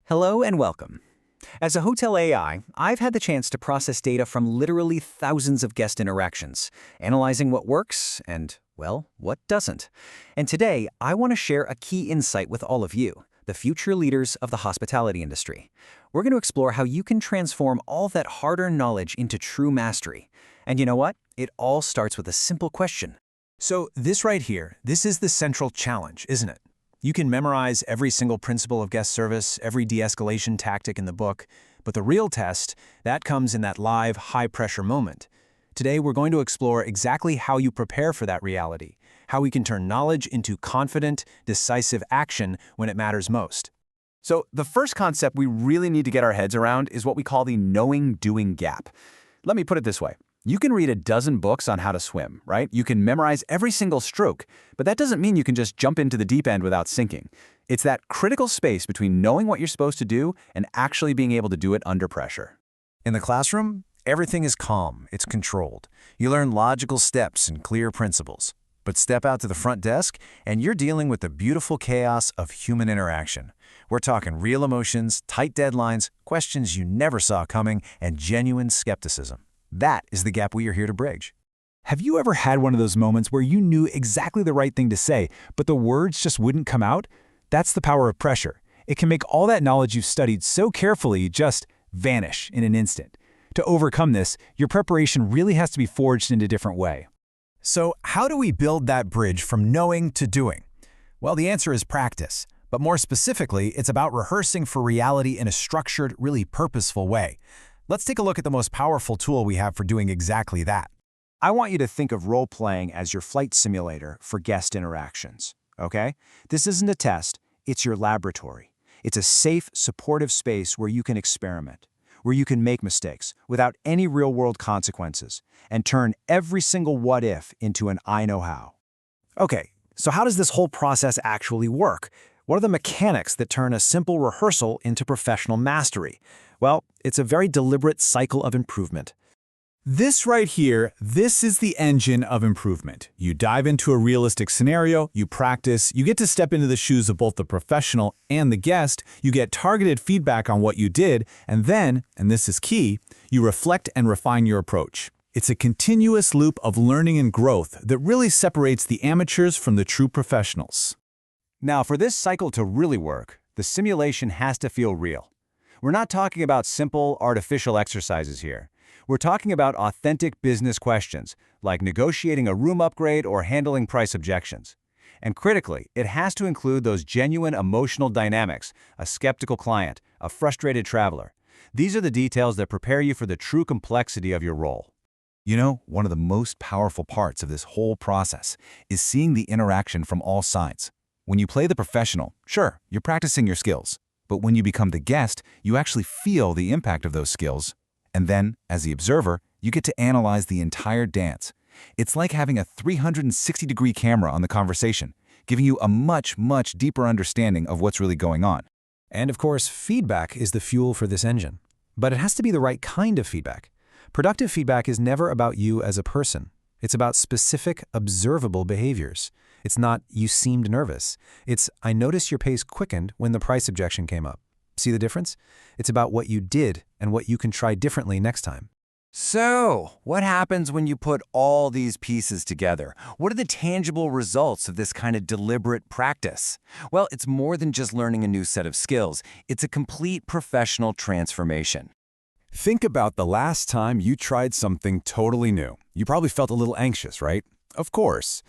Hello and welcome. As a hotel AI, I've had the chance to process data from literally thousands of guest interactions, analyzing what works and, well, what doesn't. And today, I want to share a key insight with all of you, the future leaders of the hospitality industry. We're going to explore how you can transform all that hard-earned knowledge into true mastery. And you know what? It all starts with a simple question. So this right here, this is the central challenge, isn't it? You can memorize every single principle of guest service, every de-escalation tactic in the book, but the real test, that comes in that live, high-pressure moment. Today, we're going to explore exactly how you prepare for that reality, how we can turn knowledge into confident, decisive action when it matters most. So the first concept we really need to get our heads around is what we call the knowing-doing gap. Let me put it this way. You can read a dozen books on how to swim, right? You can memorize every single stroke, but that doesn't mean you can just jump into the deep end without sinking. It's that critical space between knowing what you're supposed to do and actually being able to do it under pressure. In the classroom, everything is calm, it's controlled. You learn logical steps and clear principles. But step out to the front desk, and you're dealing with the beautiful chaos of human interaction. We're talking real emotions, tight deadlines, questions you never saw coming, and genuine skepticism. That is the gap we are here to bridge. Have you ever had one of those moments where you knew exactly the right thing to say, but the words just wouldn't come out? That's the power of pressure. It can make all that knowledge you've studied so carefully just vanish in an instant. To overcome this, your preparation really has to be forged in a different way. So how do we build that bridge from knowing to doing? Well, the answer is practice. But more specifically, it's about rehearsing for reality in a structured, really purposeful way. Let's take a look at the most powerful tool we have for doing exactly that. I want you to think of role-playing as your flight simulator for guest interactions, okay? This isn't a test, it's your laboratory. It's a safe, supportive space where you can experiment, where you can make mistakes without any real-world consequences, and turn every single what-if into an I know how. Okay, so how does this whole process actually work? What are the mechanics that turn a simple rehearsal into professional mastery? Well, it's a very deliberate cycle of improvement. This right here, this is the engine of improvement. You dive into a realistic scenario, you practice, you get to step into the shoes of both the professional and the guest, you get targeted feedback on what you did, and then, and this is key, you reflect and refine your approach. It's a continuous loop of learning and growth that really separates the amateurs from the true professionals. Now, for this cycle to really work, the simulation has to feel real. We're not talking about simple, artificial exercises here. We're talking about authentic business questions, like negotiating a room upgrade or handling price objections. And critically, it has to include those genuine emotional dynamics, a skeptical client, a frustrated traveler. These are the details that prepare you for the true complexity of your role. You know, one of the most powerful parts of this whole process is seeing the interaction from all sides. When you play the professional, sure, you're practicing your skills. But when you become the guest, you actually feel the impact of those skills. And then, as the observer, you get to analyze the entire dance. It's like having a 360-degree camera on the conversation, giving you a much, much deeper understanding of what's really going on. And of course, feedback is the fuel for this engine. But it has to be the right kind of feedback. Productive feedback is never about you as a person. It's about specific, observable behaviors. It's not, you seemed nervous. It's, I noticed your pace quickened when the price objection came up. See the difference? It's about what you did and what you can try differently next time. So, what happens when you put all these pieces together? What are the tangible results of this kind of deliberate practice? Well, it's more than just learning a new set of skills. It's a complete professional transformation. Think about the last time you tried something totally new. You probably felt a little anxious, right? Of course.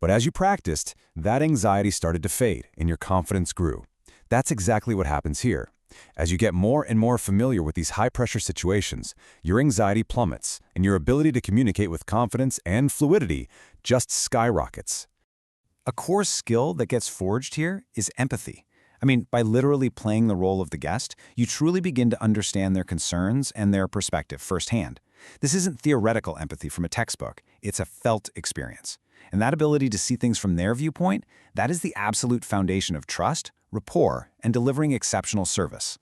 But as you practiced, that anxiety started to fade and your confidence grew. That's exactly what happens here. As you get more and more familiar with these high-pressure situations, your anxiety plummets and your ability to communicate with confidence and fluidity just skyrockets. A core skill that gets forged here is empathy. I mean, by literally playing the role of the guest, you truly begin to understand their concerns and their perspective firsthand. This isn't theoretical empathy from a textbook, it's a felt experience. And that ability to see things from their viewpoint, that is the absolute foundation of trust, rapport, and delivering exceptional service.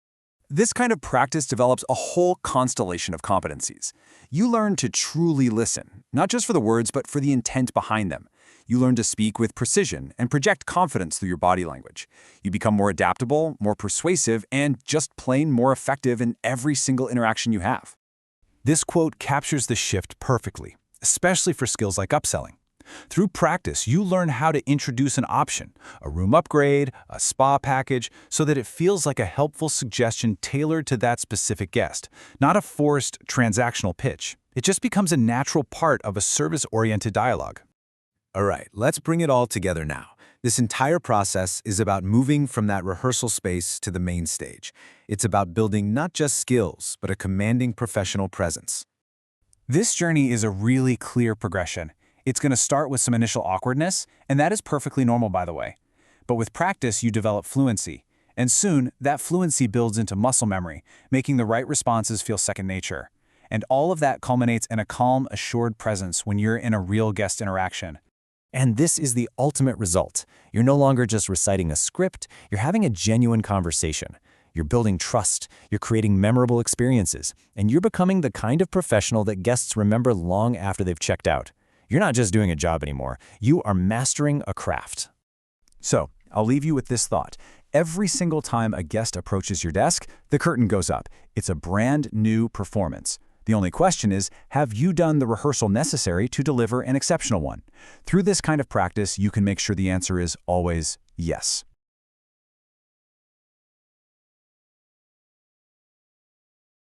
This kind of practice develops a whole constellation of competencies. You learn to truly listen, not just for the words, but for the intent behind them. You learn to speak with precision and project confidence through your body language. You become more adaptable, more persuasive, and just plain more effective in every single interaction you have. This quote captures the shift perfectly, especially for skills like upselling. Through practice, you learn how to introduce an option, a room upgrade, a spa package, so that it feels like a helpful suggestion tailored to that specific guest, not a forced transactional pitch. It just becomes a natural part of a service-oriented dialogue. All right, let's bring it all together now. This entire process is about moving from that rehearsal space to the main stage. It's about building not just skills, but a commanding professional presence. This journey is a really clear progression. It's going to start with some initial awkwardness, and that is perfectly normal, by the way. But with practice, you develop fluency. And soon, that fluency builds into muscle memory, making the right responses feel second nature. And all of that culminates in a calm, assured presence when you're in a real guest interaction. And this is the ultimate result. You're no longer just reciting a script, you're having a genuine conversation. You're building trust, you're creating memorable experiences, and you're becoming the kind of professional that guests remember long after they've checked out. You're not just doing a job anymore, you are mastering a craft. So, I'll leave you with this thought. Every single time a guest approaches your desk, the curtain goes up. It's a brand new performance. The only question is, have you done the rehearsal necessary to deliver an exceptional one? Through this kind of practice, you can make sure the answer is always yes.